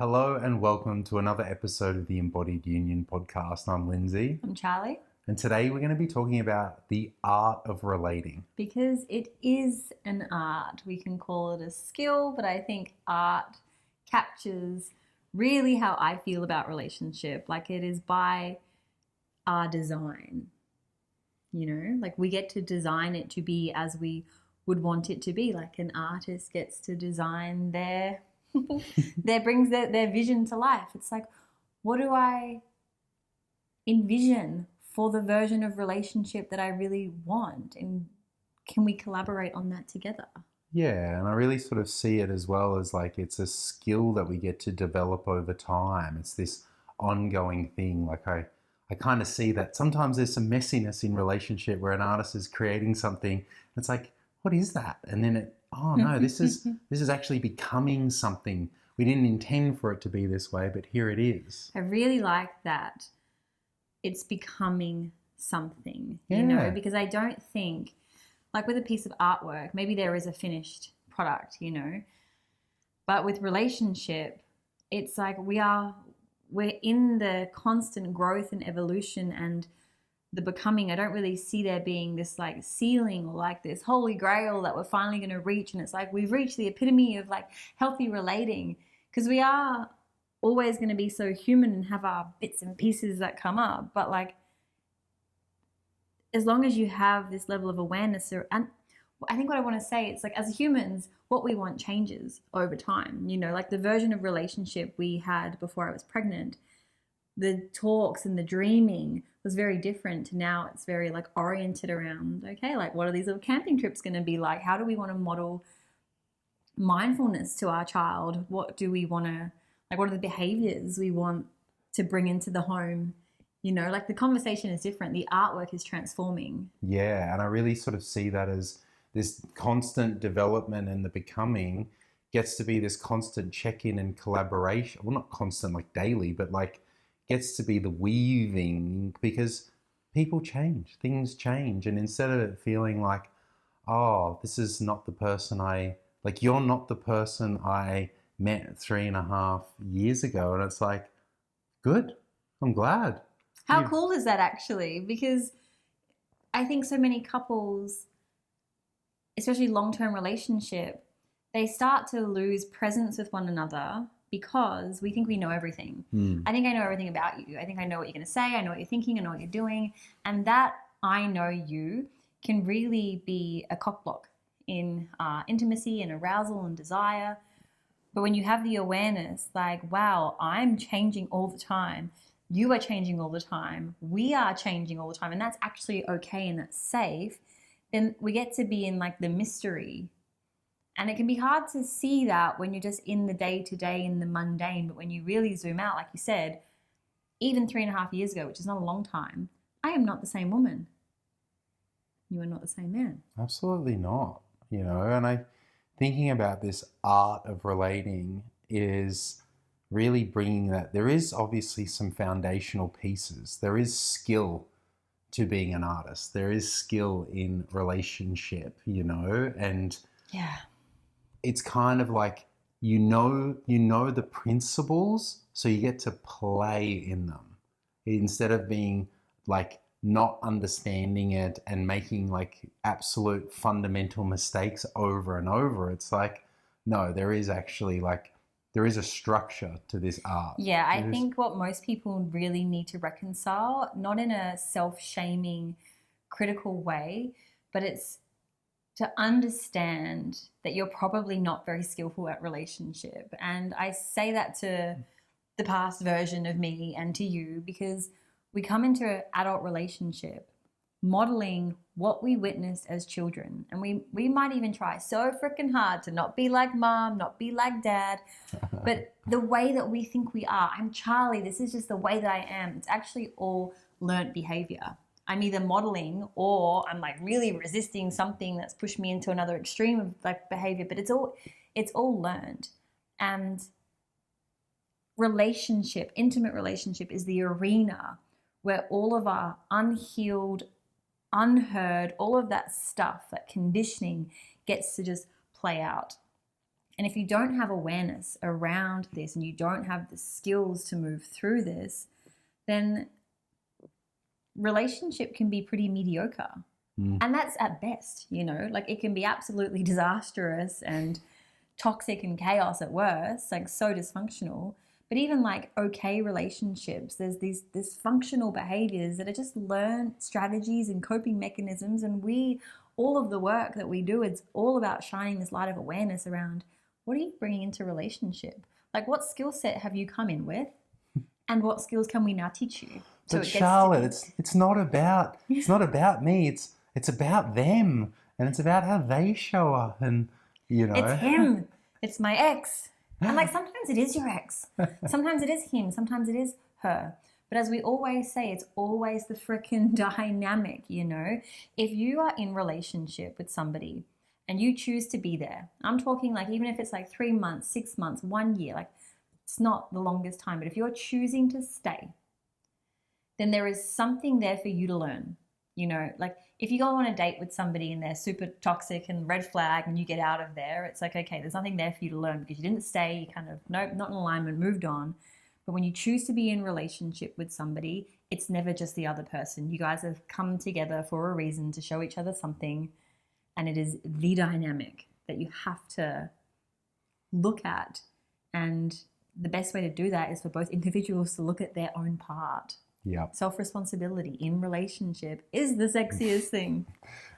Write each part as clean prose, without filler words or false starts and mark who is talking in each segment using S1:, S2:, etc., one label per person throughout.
S1: Hello and welcome to another episode of the Embodied Union podcast. I'm Lindsay.
S2: I'm Charlie.
S1: And today we're going to be talking about the art of relating.
S2: Because it is an art. We can call it a skill, but I think art captures really how I feel about relationship. Like it is by our design. Like we get to design it to be as we would want it to be. Like an artist gets to design their brings their vision to life. It's like, what do I envision for the version of relationship that I really want? And can we collaborate on that together?
S1: Yeah, and I really sort of see it as well as like it's a skill that we get to develop over time. It's this ongoing thing. Like I kind of see that sometimes there's some messiness in relationship where an artist is creating something. It's like, what is that? And then oh no, this is actually becoming something. We didn't intend for it to be this way, but here it is.
S2: I really like that. It's becoming something, because I don't think, like with a piece of artwork, maybe there is a finished product, but with relationship, it's like we're in the constant growth and evolution and the becoming. I don't really see there being this like ceiling or like this holy grail that we're finally going to reach. And it's like we've reached the epitome of like healthy relating, because we are always going to be so human and have our bits and pieces that come up. But like, as long as you have this level of awareness, and I think what I want to say, it's like as humans, what we want changes over time. Like the version of relationship we had before I was pregnant, the talks and the dreaming was very different to now. It's very like oriented around, okay, like what are these little camping trips going to be like? How do we want to model mindfulness to our child? What do we want to, like, what are the behaviors we want to bring into the home? Like the conversation is different. The artwork is transforming.
S1: Yeah, and I really sort of see that as this constant development and the becoming gets to be this constant check-in and collaboration. Well, not constant like daily, but like gets to be the weaving, because people change, things change. And instead of it feeling like, oh, this is not the person you're not the person I met 3.5 years ago. And it's like, good, I'm glad.
S2: How cool is that actually? Because I think so many couples, especially long-term relationship, they start to lose presence with one another because we think we know everything. I think I know everything about you. I think I know what you're going to say. I know what you're thinking. I know what you're doing. And that I know you can really be a cock block in intimacy and arousal and desire. But when you have the awareness, like, wow, I'm changing all the time. You are changing all the time. We are changing all the time. And that's actually okay and that's safe. Then we get to be in like the mystery. And it can be hard to see that when you're just in the day-to-day, in the mundane. But when you really zoom out, like you said, even 3.5 years ago, which is not a long time, I am not the same woman. You are not the same man.
S1: Absolutely not. And thinking about this art of relating is really bringing that. There is obviously some foundational pieces. There is skill to being an artist. There is skill in relationship, and
S2: yeah.
S1: It's kind of like, you know the principles, so you get to play in them instead of being like not understanding it and making like absolute fundamental mistakes over and over. It's like, no, there is actually like, there is a structure to this art.
S2: Yeah, I think what most people really need to reconcile, not in a self-shaming, critical way, but it's to understand that you're probably not very skillful at relationship. And I say that to the past version of me and to you, because we come into an adult relationship modeling what we witnessed as children. And we might even try so freaking hard to not be like mom, not be like dad. But the way that we think we are, I'm Charlie, this is just the way that I am. It's actually all learnt behavior. I'm either modeling or I'm like really resisting something that's pushed me into another extreme of like behavior, but it's all learned. And relationship, intimate relationship, is the arena where all of our unhealed, unheard, all of that stuff, that conditioning gets to just play out. And if you don't have awareness around this and you don't have the skills to move through this, then relationship can be pretty mediocre. And that's at best, you know, like it can be absolutely disastrous and toxic and chaos at worst, like so dysfunctional. But even like okay relationships, there's these dysfunctional behaviors that are just learned strategies and coping mechanisms. And all of the work that we do, it's all about shining this light of awareness around what are you bringing into relationship? Like what skill set have you come in with? And what skills can we now teach you?
S1: But Charlotte, it's not about me. It's about them, and it's about how they show up, and you know,
S2: it's him. It's my ex. And like sometimes it is your ex. Sometimes it is him. Sometimes it is her. But as we always say, it's always the freaking dynamic, you know. If you are in relationship with somebody and you choose to be there, I'm talking like even if it's like 3 months, 6 months, 1 year, like it's not the longest time. But if you're choosing to stay, then there is something there for you to learn. You know, like if you go on a date with somebody and they're super toxic and red flag and you get out of there, it's like, okay, there's nothing there for you to learn because you didn't stay, you kind of, nope, not in alignment, moved on. But when you choose to be in relationship with somebody, it's never just the other person. You guys have come together for a reason to show each other something. And it is the dynamic that you have to look at. And the best way to do that is for both individuals to look at their own part.
S1: Yeah.
S2: Self-responsibility in relationship is the sexiest thing.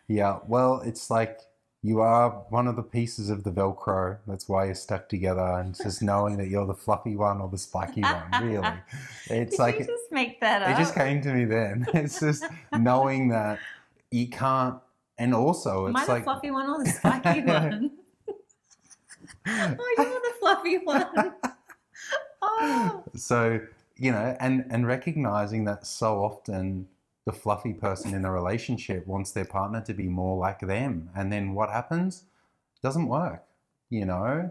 S1: Yeah. Well, it's like you are one of the pieces of the Velcro. That's why you're stuck together. And just knowing that you're the fluffy one or the spiky one, really. It's
S2: Did you just make that up?
S1: It just came to me then. It's just knowing that you can't, and also it's
S2: Am I
S1: like
S2: the fluffy one or the spiky one? Oh, you're the fluffy one. Oh.
S1: So, you know, and recognizing that so often the fluffy person in a relationship wants their partner to be more like them. And then what happens? It doesn't work. You know,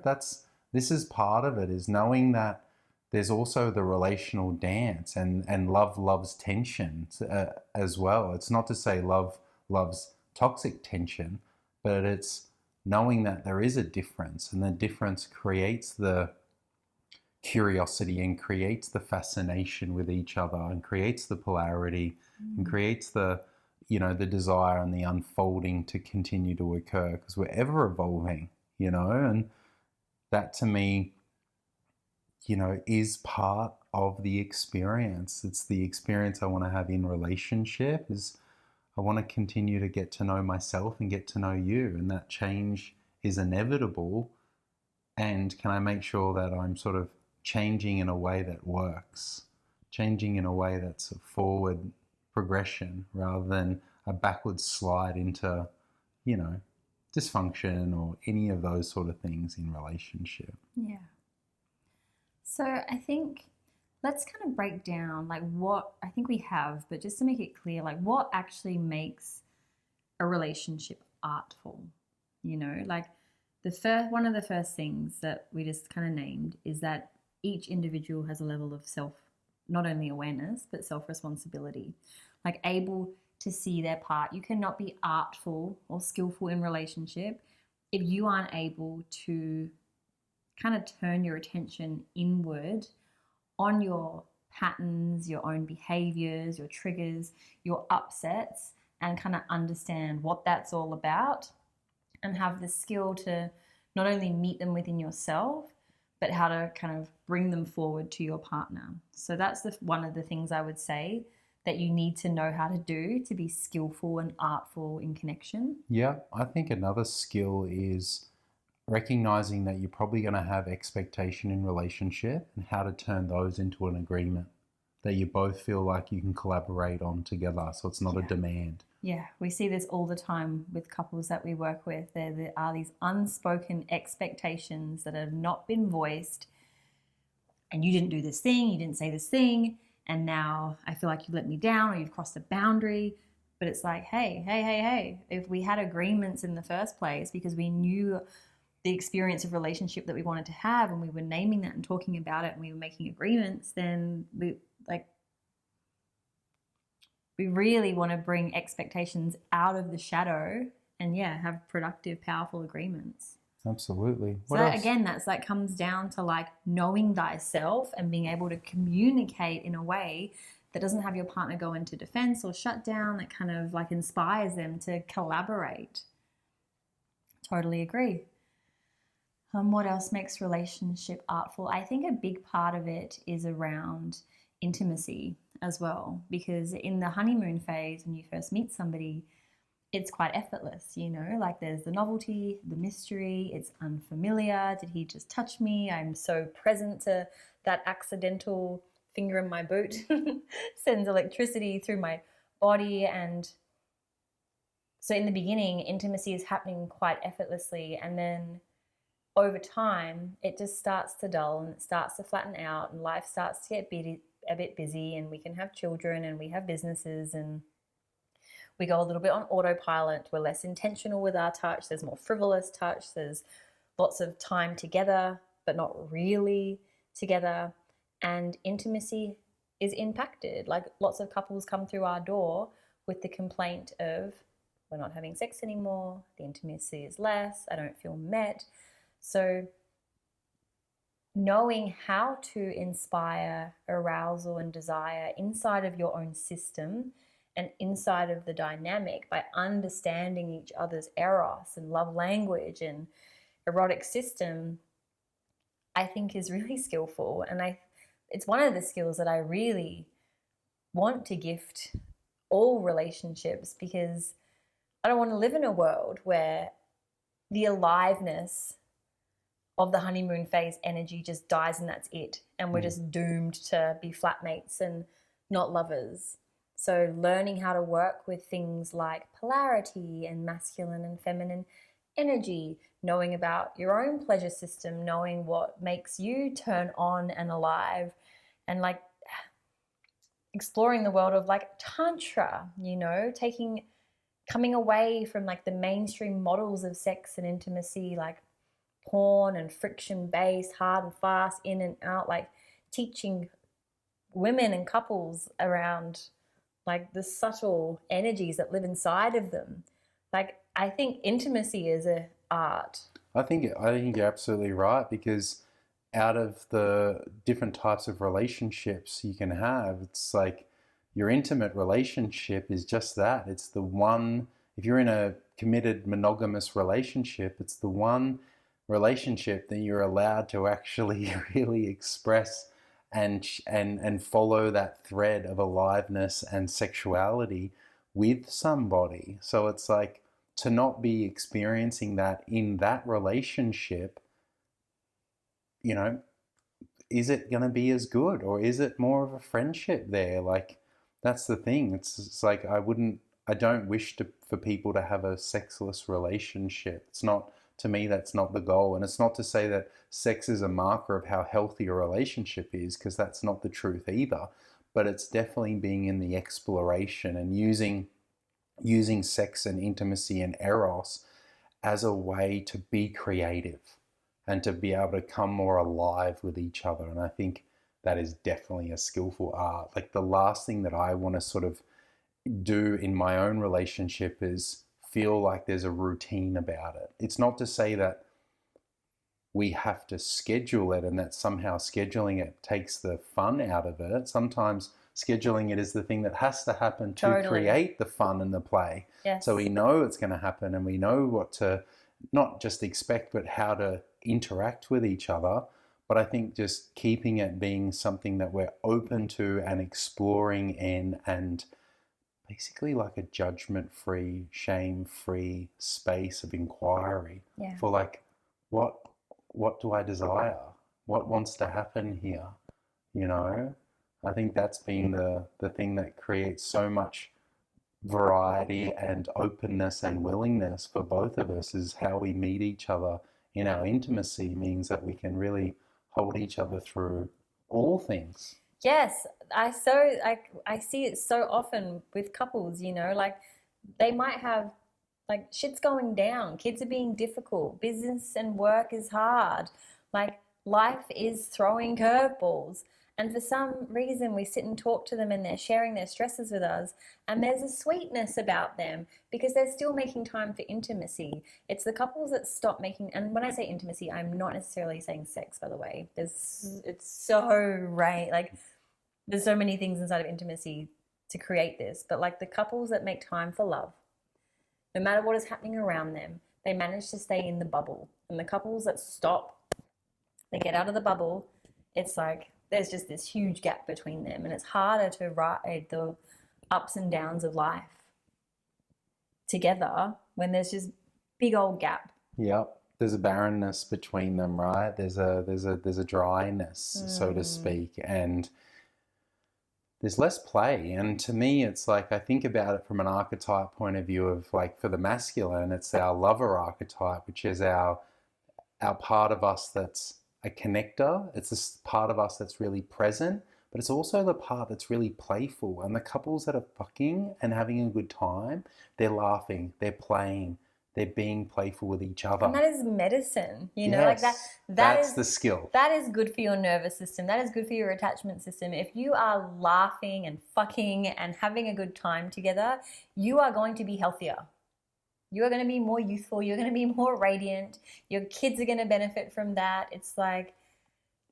S1: this is part of it, is knowing that there's also the relational dance, and love loves tension as well. It's not to say love loves toxic tension, but it's knowing that there is a difference, and the difference creates the curiosity and creates the fascination with each other and creates the polarity and creates the, you know, the desire and the unfolding to continue to occur, because we're ever evolving, you know. And that to me, you know, is part of the experience. It's the experience I want to have in relationship. Is I want to continue to get to know myself and get to know you, and that change is inevitable. And can I make sure that I'm sort of changing in a way that works, changing in a way that's a forward progression rather than a backward slide into, you know, dysfunction or any of those sort of things in relationship.
S2: Yeah. So I think let's kind of break down like what I think we have, but just to make it clear, like what actually makes a relationship artful, you know, like one of the first things that we just kind of named is that each individual has a level of not only awareness, but self-responsibility, like able to see their part. You cannot be artful or skillful in relationship if you aren't able to kind of turn your attention inward on your patterns, your own behaviors, your triggers, your upsets, and kind of understand what that's all about and have the skill to not only meet them within yourself, but how to kind of bring them forward to your partner. So that's one of the things I would say that you need to know how to do to be skillful and artful in connection.
S1: Yeah, I think another skill is recognizing that you're probably going to have expectation in relationship and how to turn those into an agreement that you both feel like you can collaborate on together, so it's not a demand.
S2: Yeah, we see this all the time with couples that we work with. There are these unspoken expectations that have not been voiced, and you didn't do this thing, you didn't say this thing, and now I feel like you let me down or you've crossed a boundary. But it's like, hey, if we had agreements in the first place because we knew the experience of relationship that we wanted to have and we were naming that and talking about it and we were making agreements, then we really want to bring expectations out of the shadow and have productive, powerful agreements.
S1: Absolutely.
S2: So
S1: What else?
S2: again, that's like comes down to like knowing thyself and being able to communicate in a way that doesn't have your partner go into defense or shut down, that kind of like inspires them to collaborate. Totally agree. What else makes relationship artful? I think a big part of it is around intimacy as well, because in the honeymoon phase, when you first meet somebody, it's quite effortless, you know, like there's the novelty, the mystery, it's unfamiliar. Did he just touch me? I'm so present to that accidental finger in my boot, sends electricity through my body. And so in the beginning, intimacy is happening quite effortlessly. And then over time, it just starts to dull and it starts to flatten out, and life starts to get a bit busy, and we can have children and we have businesses, and we go a little bit on autopilot. We're less intentional with our touch. There's more frivolous touch. There's lots of time together, but not really together. And intimacy is impacted. Like lots of couples come through our door with the complaint of, we're not having sex anymore. The intimacy is less. I don't feel met. So knowing how to inspire arousal and desire inside of your own system and inside of the dynamic by understanding each other's eros and love language and erotic system, I think is really skillful. And it's one of the skills that I really want to gift all relationships, because I don't want to live in a world where the aliveness of the honeymoon phase energy just dies and that's it. And we're just doomed to be flatmates and not lovers. So learning how to work with things like polarity and masculine and feminine energy, knowing about your own pleasure system, knowing what makes you turn on and alive, and like exploring the world of like tantra, you know, coming away from like the mainstream models of sex and intimacy, like porn and friction based, hard and fast, in and out, like teaching women and couples around like the subtle energies that live inside of them. Like I think intimacy is an art.
S1: I think you're absolutely right, because out of the different types of relationships you can have, it's like your intimate relationship is just that. It's the one, if you're in a committed monogamous relationship, it's the one relationship that you're allowed to actually really express and follow that thread of aliveness and sexuality with somebody. So it's like, to not be experiencing that in that relationship, you know, is it going to be as good, or is it more of a friendship there? Like, that's the thing. It's like I don't wish for people to have a sexless relationship. It's not, to me, that's not the goal. And it's not to say that sex is a marker of how healthy a relationship is, because that's not the truth either. But it's definitely being in the exploration and using sex and intimacy and eros as a way to be creative and to be able to come more alive with each other. And I think that is definitely a skillful art. Like, the last thing that I want to sort of do in my own relationship is feel like there's a routine about it. It's not to say that we have to schedule it and that somehow scheduling it takes the fun out of it. Sometimes scheduling it is the thing that has to happen to
S2: Totally.
S1: create the fun and the play.
S2: Yes.
S1: So we know it's going to happen, and we know what to not just expect, but how to interact with each other. But I think just keeping it being something that we're open to and exploring in, and basically like a judgment-free, shame-free space of inquiry.
S2: Yeah.
S1: For like, what do I desire? What wants to happen here? You know, I think that's been the thing that creates so much variety and openness and willingness for both of us, is how we meet each other in our intimacy means that we can really hold each other through all things.
S2: Yes, I see it so often with couples, you know, like they might have like shit's going down, kids are being difficult, business and work is hard, like life is throwing curveballs, And for some reason, we sit and talk to them and they're sharing their stresses with us. And there's a sweetness about them because they're still making time for intimacy. It's the couples that stop making, and when I say intimacy, I'm not necessarily saying sex, by the way. It's so right. Like, there's so many things inside of intimacy to create this. But like the couples that make time for love, no matter what is happening around them, they manage to stay in the bubble. And the couples that stop, they get out of the bubble, it's like there's just this huge gap between them, and it's harder to ride the ups and downs of life together when there's just big old gap.
S1: Yep. There's a barrenness between them, right? There's a dryness, so to speak, and there's less play. And to me, it's like, I think about it from an archetype point of view of like, for the masculine, it's our lover archetype, which is our part of us that's a connector. It's this part of us that's really present, but it's also the part that's really playful. And the couples that are fucking and having a good time, they're laughing, they're playing, they're being playful with each other.
S2: And that is medicine, you know,
S1: Yes,
S2: like
S1: that's the skill.
S2: That is good for your nervous system. That is good for your attachment system. If you are laughing and fucking and having a good time together, you are going to be healthier. You are going to be more youthful. You're going to be more radiant. Your kids are going to benefit from that. It's like,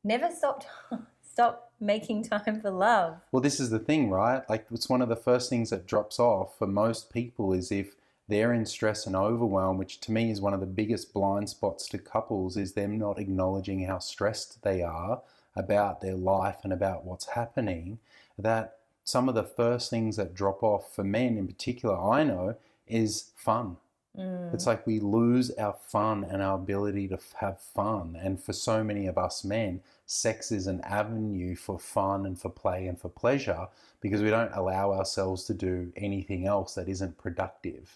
S2: never stop making time for love.
S1: Well, this is the thing, right? Like, it's one of the first things that drops off for most people is if they're in stress and overwhelm, which to me is one of the biggest blind spots to couples, is them not acknowledging how stressed they are about their life and about what's happening, that some of the first things that drop off for men in particular, I know, is fun. It's like we lose our fun and our ability to have fun. And for so many of us men, sex is an avenue for fun and for play and for pleasure because we don't allow ourselves to do anything else that isn't productive.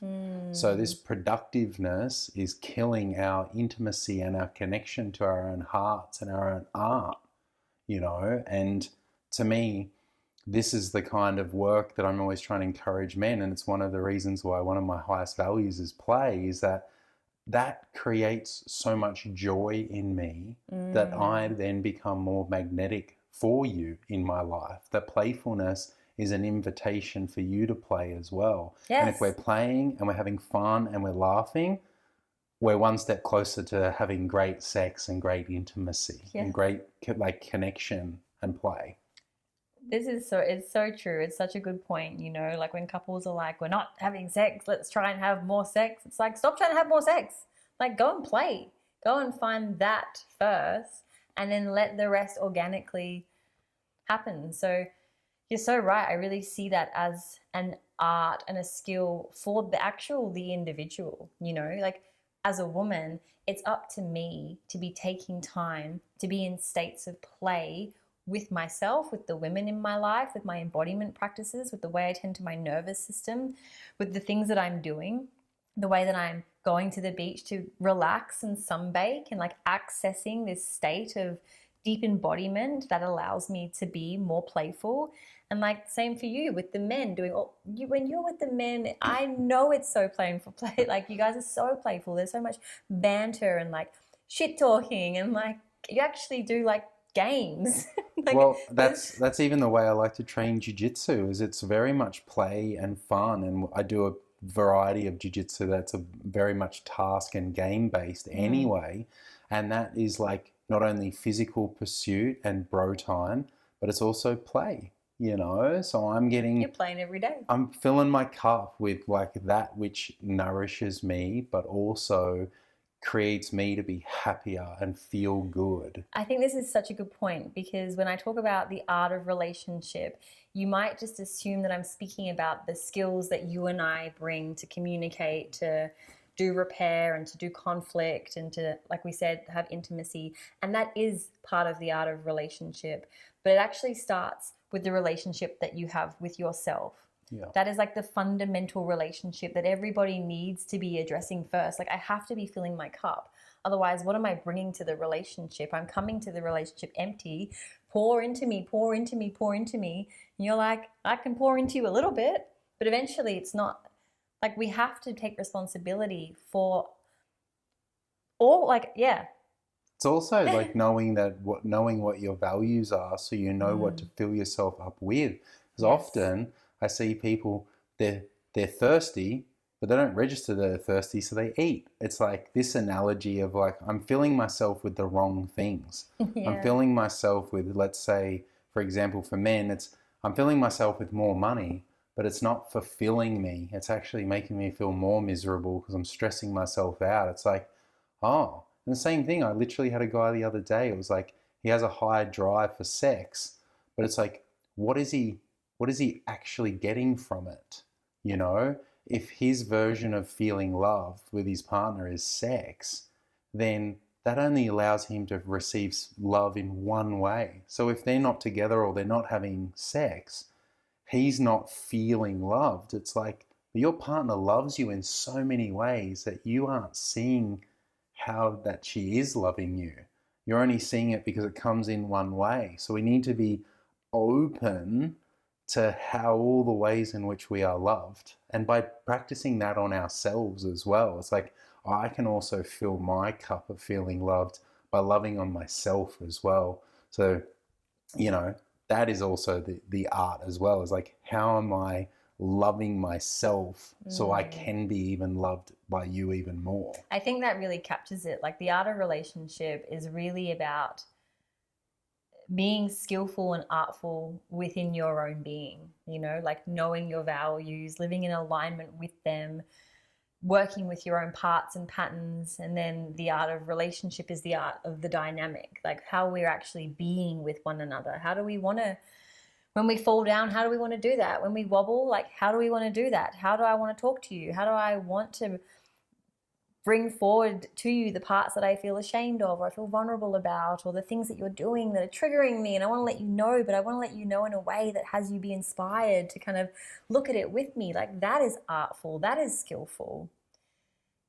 S1: So this productiveness is killing our intimacy and our connection to our own hearts and our own art, you know. And to me, this is the kind of work that I'm always trying to encourage men, and it's one of the reasons why one of my highest values is play, is that creates so much joy in me that I then become more magnetic for you in my life. That playfulness is an invitation for you to play as well.
S2: Yes.
S1: And if we're playing and we're having fun and we're laughing, we're one step closer to having great sex and great intimacy and great like connection and play.
S2: It's so true. It's such a good point, you know, like when couples are like, we're not having sex, let's try and have more sex. It's like, stop trying to have more sex. Like, go and play. Go and find that first and then let the rest organically happen. So you're so right. I really see that as an art and a skill for the individual, you know, like as a woman, it's up to me to be taking time to be in states of play with myself, with the women in my life, with my embodiment practices, with the way I tend to my nervous system, with the things that I'm doing, the way that I'm going to the beach to relax and sunbake and like accessing this state of deep embodiment that allows me to be more playful. And like same for you with the men when you're with the men, I know it's so playful. Like you guys are so playful. There's so much banter and like shit talking and like you actually do like games. Like,
S1: well, that's even the way I like to train jiu-jitsu, is it's very much play and fun, and I do a variety of jiu-jitsu that's a very much task and game based anyway, and that is like not only physical pursuit and bro time, but it's also play, you know. So you're
S2: playing every day.
S1: I'm filling my cup with like that which nourishes me but also creates me to be happier and feel good.
S2: I think this is such a good point, because when I talk about the art of relationship, you might just assume that I'm speaking about the skills that you and I bring to communicate, to do repair and to do conflict and to, like we said, have intimacy. And that is part of the art of relationship. But it actually starts with the relationship that you have with yourself.
S1: Yeah.
S2: That is like the fundamental relationship that everybody needs to be addressing first. Like I have to be filling my cup. Otherwise, what am I bringing to the relationship? I'm coming to the relationship empty. Pour into me, pour into me, pour into me. And you're like, I can pour into you a little bit, but eventually it's not. Like we have to take responsibility for all, like, yeah.
S1: It's also like knowing what your values are, so you know what to
S2: Mm.
S1: fill yourself up with. Because
S2: Yes.
S1: often I see people, they're thirsty, but they don't register they're thirsty, so they eat. It's like this analogy of like, I'm filling myself with the wrong things. I'm
S2: Yeah.
S1: filling myself with, let's say, for example, for men, it's I'm filling myself with more money, but it's not fulfilling me. It's actually making me feel more miserable because I'm stressing myself out. It's like, oh, and the same thing. I literally had a guy the other day. It was like he has a high drive for sex, but it's like, what is he? What is he actually getting from it? You know, if his version of feeling love with his partner is sex, then that only allows him to receive love in one way. So if they're not together or they're not having sex, he's not feeling loved. It's like your partner loves you in so many ways that you aren't seeing how that she is loving you. You're only seeing it because it comes in one way. So we need to be open to how all the ways in which we are loved. And by practicing that on ourselves as well, it's like I can also fill my cup of feeling loved by loving on myself as well. So, you know, that is also the art as well. Is like, how am I loving myself so I
S2: Mm.
S1: can be even loved by you even more?
S2: I think that really captures it. Like the art of relationship is really about being skillful and artful within your own being, you know, like knowing your values, living in alignment with them, working with your own parts and patterns. And then the art of relationship is the art of the dynamic, like how we're actually being with one another. How do we want to, when we fall down, how do we want to do that? When we wobble, like how do we want to do that? How do I want to talk to you? How do I want to bring forward to you the parts that I feel ashamed of or I feel vulnerable about, or the things that you're doing that are triggering me, and I want to let you know, but I want to let you know in a way that has you be inspired to kind of look at it with me. Like that is artful, that is skillful.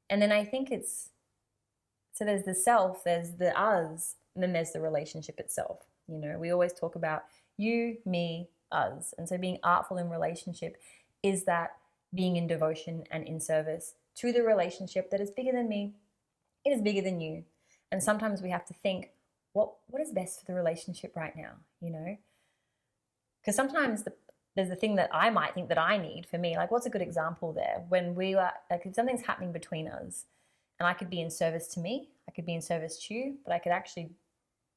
S2: And then I think it's, so there's the self, there's the us, and then there's the relationship itself. You know, we always talk about you, me, us. And so being artful in relationship is that being in devotion and in service to the relationship that is bigger than me, it is bigger than you. And sometimes we have to think, what is best for the relationship right now, you know? Because sometimes there's the thing that I might think that I need for me. Like, what's a good example there? When we were, like, if something's happening between us, and I could be in service to me, I could be in service to you, but I could actually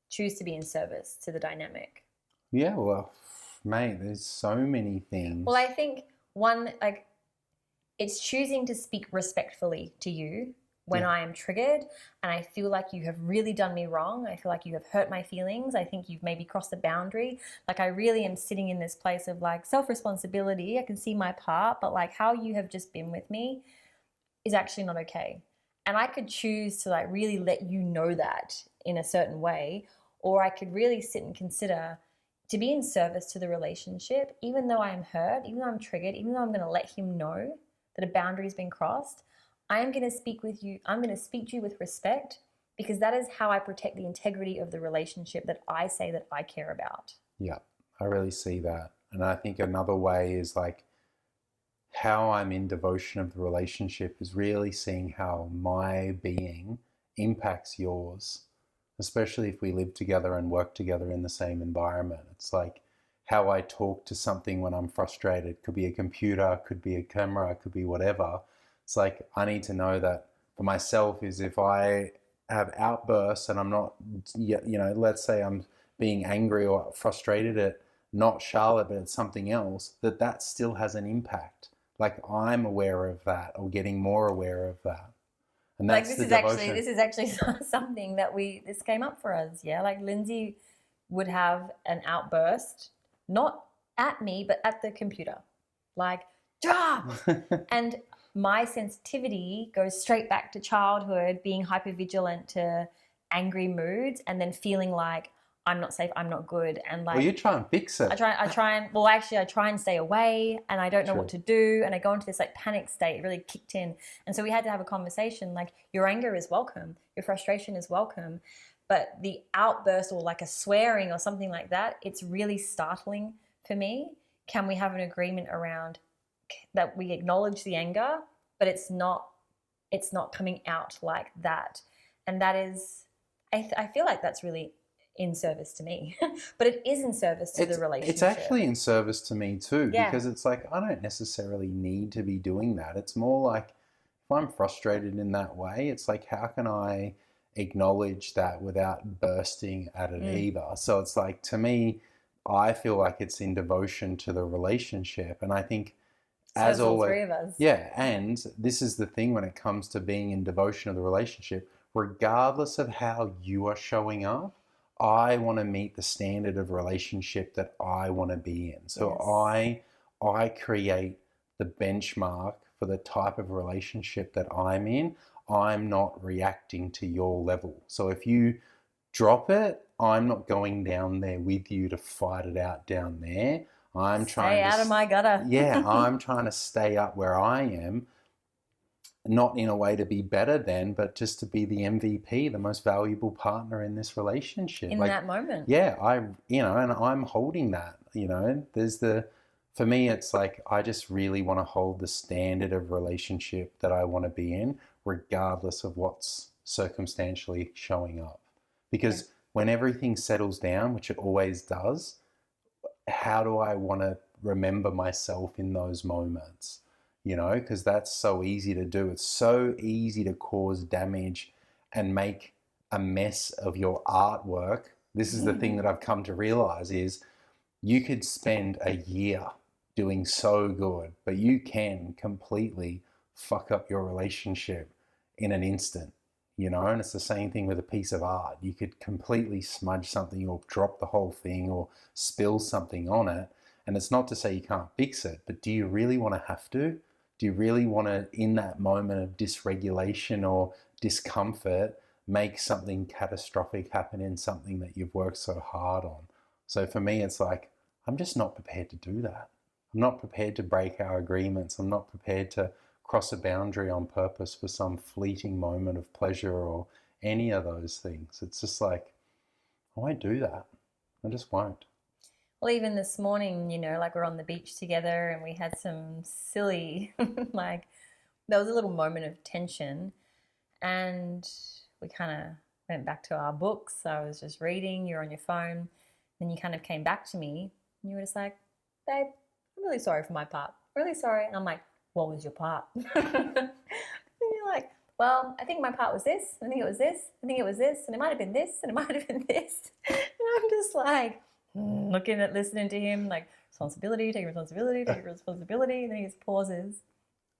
S2: choose to be in service to the dynamic.
S1: Yeah, well, mate, there's so many things.
S2: Well, I think one, like, it's choosing to speak respectfully to you when
S1: Yeah.
S2: I am triggered and I feel like you have really done me wrong. I feel like you have hurt my feelings. I think you've maybe crossed a boundary. Like I really am sitting in this place of like self-responsibility. I can see my part, but like how you have just been with me is actually not okay. And I could choose to like really let you know that in a certain way, or I could really sit and consider to be in service to the relationship, even though I am hurt, even though I'm triggered, even though I'm going to let him know that a boundary has been crossed. I am going to speak with you. I'm going to speak to you with respect because that is how I protect the integrity of the relationship that I say that I care about.
S1: Yeah, I really see that. And I think another way is like how I'm in devotion of the relationship is really seeing how my being impacts yours, especially if we live together and work together in the same environment. It's like how I talk to something when I'm frustrated. Could be a computer, could be a camera, could be whatever. It's like I need to know that for myself is if I have outbursts and I'm not, let's say I'm being angry or frustrated at not Charlotte, but at something else, that still has an impact. Like I'm aware of that or getting more aware of that. And
S2: Like
S1: that's the devotion.
S2: this is actually something that this came up for us. Yeah, like Lindsay would have an outburst, not at me, but at the computer, like, and my sensitivity goes straight back to childhood, being hypervigilant to angry moods, and then feeling like I'm not safe, I'm not good, and like
S1: Well, you try and fix it.
S2: I try and well, actually, I try and stay away, and I don't know
S1: True.
S2: what to do, and I go into this like panic state. It really kicked in, and so we had to have a conversation. Like, your anger is welcome, your frustration is welcome, but the outburst or like a swearing or something like that, it's really startling for me. Can we have an agreement around that? We acknowledge the anger, but it's not coming out like that, and that is, I feel like that's really in service to me, but it is in service to the relationship.
S1: It's actually in service to me too,
S2: Yeah.
S1: because it's like I don't necessarily need to be doing that. It's more like if I'm frustrated in that way, it's like how can I acknowledge that without bursting at it either? So it's like to me, I feel like it's in devotion to the relationship, and I think
S2: So
S1: as
S2: it's all
S1: always,
S2: three of us.
S1: yeah, and this is the thing when it comes to being in devotion of the relationship, regardless of how you are showing up, I want to meet the standard of relationship that I want to be in. So
S2: Yes.
S1: I create the benchmark for the type of relationship that I'm in. I'm not reacting to your level. So if you drop it, I'm not going down there with you to fight it out down there. I'm
S2: Stay
S1: trying to
S2: out of my gutter.
S1: yeah, I'm trying to stay up where I am, not in a way to be better than, but just to be the MVP, the most valuable partner in this relationship.
S2: In
S1: like,
S2: that moment.
S1: yeah, and I'm holding that, for me, it's like, I just really want to hold the standard of relationship that I want to be in, regardless of what's circumstantially showing up. Because when everything settles down, which it always does, how do I want to remember myself in those moments? Because that's so easy to do. It's so easy to cause damage and make a mess of your artwork. This is the thing that I've come to realize is you could spend a year doing so good, but you can completely fuck up your relationship in an instant, and it's the same thing with a piece of art. You could completely smudge something or drop the whole thing or spill something on it. And it's not to say you can't fix it, but do you really want to have to? Do you really want to, in that moment of dysregulation or discomfort, make something catastrophic happen in something that you've worked so hard on? So for me, it's like, I'm just not prepared to do that. I'm not prepared to break our agreements. I'm not prepared to cross a boundary on purpose for some fleeting moment of pleasure or any of those things. It's just like, I won't do that. I just won't.
S2: Well, even this morning, like we're on the beach together and we had some silly, like, there was a little moment of tension and we kind of went back to our books. I was just reading, you're on your phone. Then you kind of came back to me and you were just like, babe, I'm really sorry for my part. Really sorry. And I'm like, what was your part? And you're like, well, I think my part was this. I think it was this. I think it was this. And it might have been this. And it might have been this. And I'm just like, listening to him, like, responsibility, take responsibility, take responsibility. And then he just pauses.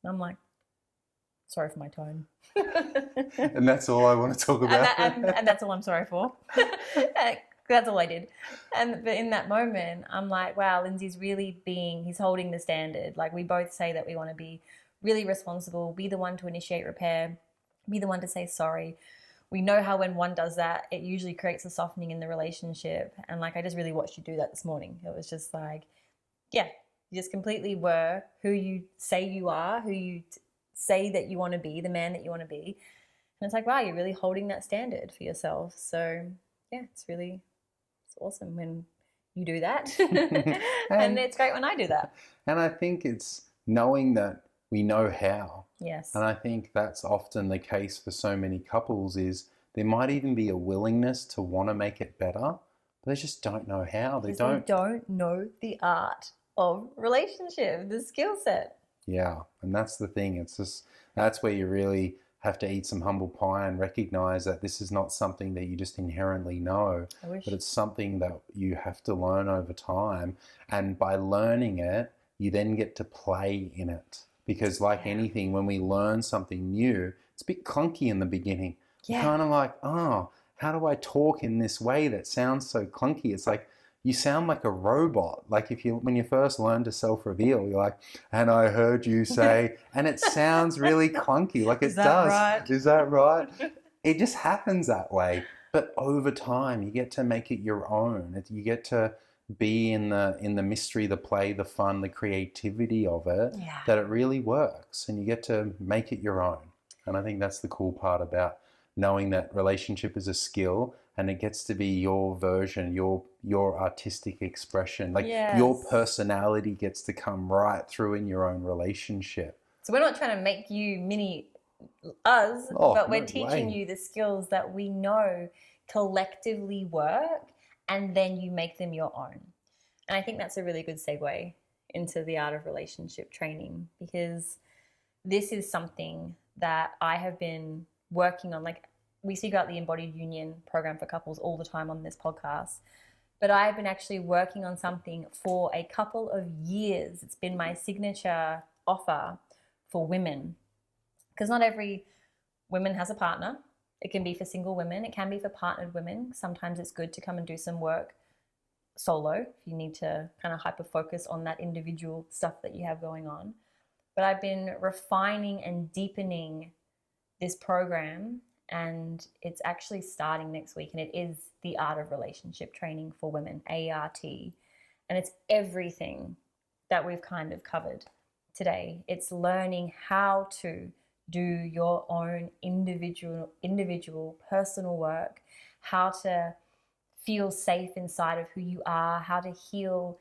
S2: And I'm like, sorry for my tone.
S1: And that's all I want to talk about.
S2: And that's all I'm sorry for. That's all I did. But in that moment, I'm like, wow, Lindsay's really he's holding the standard. Like, we both say that we want to be really responsible, be the one to initiate repair, be the one to say sorry. We know how when one does that, it usually creates a softening in the relationship. And like, I just really watched you do that this morning. It was just like, yeah, you just completely were who you say you are, who you say that you want to be, the man that you want to be. And it's like, wow, you're really holding that standard for yourself. So yeah, it's awesome when you do that. And it's great when I do that.
S1: And I think it's knowing that we know how.
S2: Yes.
S1: And I think that's often the case for so many couples is there might even be a willingness to want to make it better, but they just don't know how. They don't
S2: know the art of relationship, the skill set.
S1: Yeah, and that's the thing. It's just, that's where you really have to eat some humble pie and recognize that this is not something that you just inherently know, but it's something that you have to learn over time. And by learning it, you then get to play in it. Because like anything, when we learn something new, it's a bit clunky in the beginning.
S2: Yeah.
S1: Kind of like, oh, how do I talk in this way that sounds so clunky? It's like, you sound like a robot. Like when you first learn to self-reveal, you're like, and I heard you say, and it sounds really clunky. Like it does.
S2: Right?
S1: Is that right? It just happens that way. But over time, you get to make it your own. You get to be in the mystery, the play, the fun, the creativity of it, that it really works, and you get to make it your own. And I think that's the cool part about knowing that relationship is a skill, and it gets to be your version, your artistic expression. Like your personality gets to come right through in your own relationship.
S2: So we're not trying to make you mini us, but we're teaching you the skills that we know collectively work, and then you make them your own. And I think that's a really good segue into the art of relationship training, because this is something that I have been working on. Like, we speak about the Embodied Union program for couples all the time on this podcast, but I've been actually working on something for a couple of years. It's been my signature offer for women, because not every woman has a partner. It can be for single women. It can be for partnered women. Sometimes it's good to come and do some work solo if you need to kind of hyper focus on that individual stuff that you have going on. But I've been refining and deepening this program, and it's actually starting next week, and it is the Art of Relationship Training for Women, ART. And it's everything that we've kind of covered today. It's learning how to do your own individual personal work, how to feel safe inside of who you are, how to heal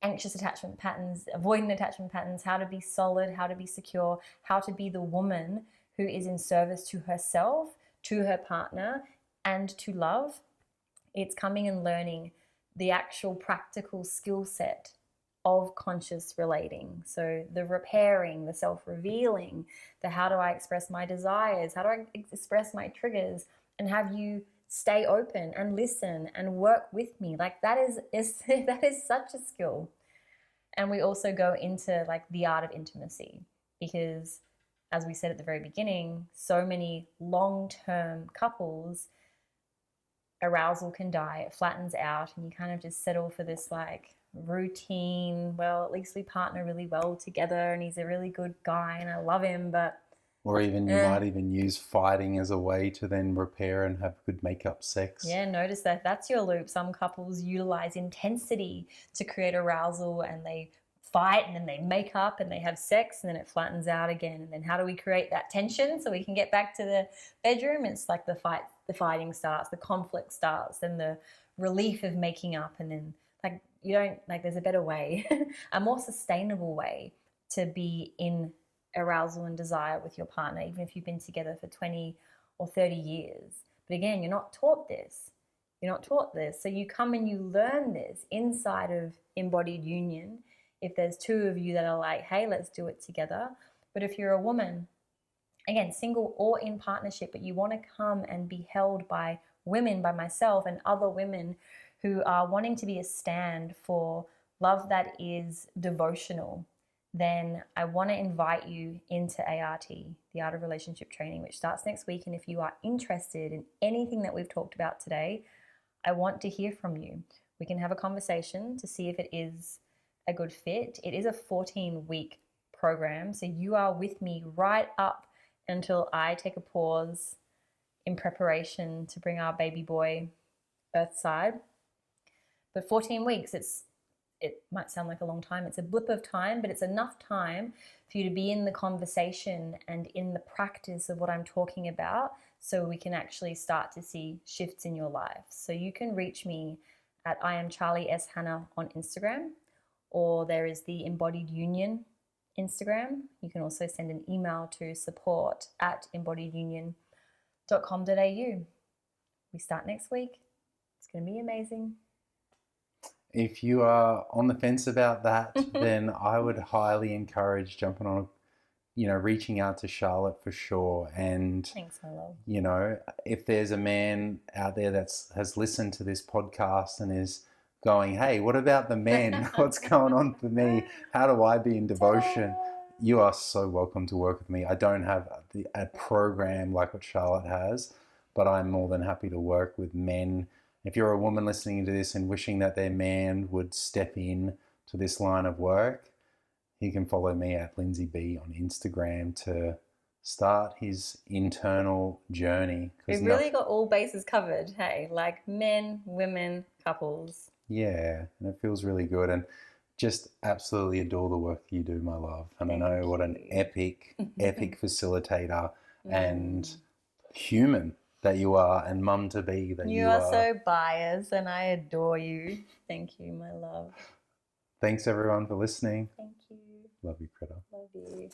S2: anxious attachment patterns, avoidant attachment patterns, how to be solid, how to be secure, how to be the woman who is in service to herself, to her partner, and to love. It's coming and learning the actual practical skill set of conscious relating. So the repairing, the self-revealing, the how do I express my desires, how do I express my triggers, and have you stay open and listen and work with me. Like that is that is such a skill. And we also go into like the art of intimacy, because as we said at the very beginning, so many long-term couples, arousal can die, it flattens out, and you kind of just settle for this like routine, well, at least we partner really well together and he's a really good guy and I love him, but
S1: or even you might even use fighting as a way to then repair and have good make-up sex.
S2: Yeah, notice that that's your loop. Some couples utilize intensity to create arousal, and they fight and then they make up and they have sex and then it flattens out again. And then how do we create that tension so we can get back to the bedroom? It's like the fighting starts, the conflict starts, and the relief of making up, and then like you don't like there's a better way, a more sustainable way to be in arousal and desire with your partner, even if you've been together for 20 or 30 years. But again, you're not taught this. You're not taught this. So you come and you learn this inside of Embodied Union. If there's two of you that are like, hey, let's do it together. But if you're a woman, again, single or in partnership, but you want to come and be held by women, by myself and other women who are wanting to be a stand for love that is devotional, then I want to invite you into ART, the Art of Relationship Training, which starts next week. And if you are interested in anything that we've talked about today, I want to hear from you. We can have a conversation to see if it is a good fit. It is a 14-week program, so you are with me right up until I take a pause in preparation to bring our baby boy earthside. But 14 weeks, it might sound like a long time. It's a blip of time, but it's enough time for you to be in the conversation and in the practice of what I'm talking about, so we can actually start to see shifts in your life. So you can reach me at I am Charlie S. Hannah on Instagram, or there is the Embodied Union Instagram. You can also send an email to support@embodiedunion.com.au. We start next week. It's going to be amazing.
S1: If you are on the fence about that, then I would highly encourage jumping on, reaching out to Charlotte for sure. And,
S2: thanks, my love.
S1: If there's a man out there has listened to this podcast and is going, hey, what about the men? What's going on for me? How do I be in devotion? You are so welcome to work with me. I don't have a program like what Charlotte has, but I'm more than happy to work with men. If you're a woman listening to this and wishing that their man would step in to this line of work, he can follow me at Lindsay B on Instagram to start his internal journey.
S2: We've really got all bases covered, hey? Like men, women, couples.
S1: Yeah, and it feels really good. And just absolutely adore the work you do, my love. And I know what an epic facilitator and human that you are, and mum to be that you are.
S2: You are so biased, and I adore you. Thank you, my love.
S1: Thanks everyone for listening.
S2: Thank you.
S1: Love you, Critter.
S2: Love you.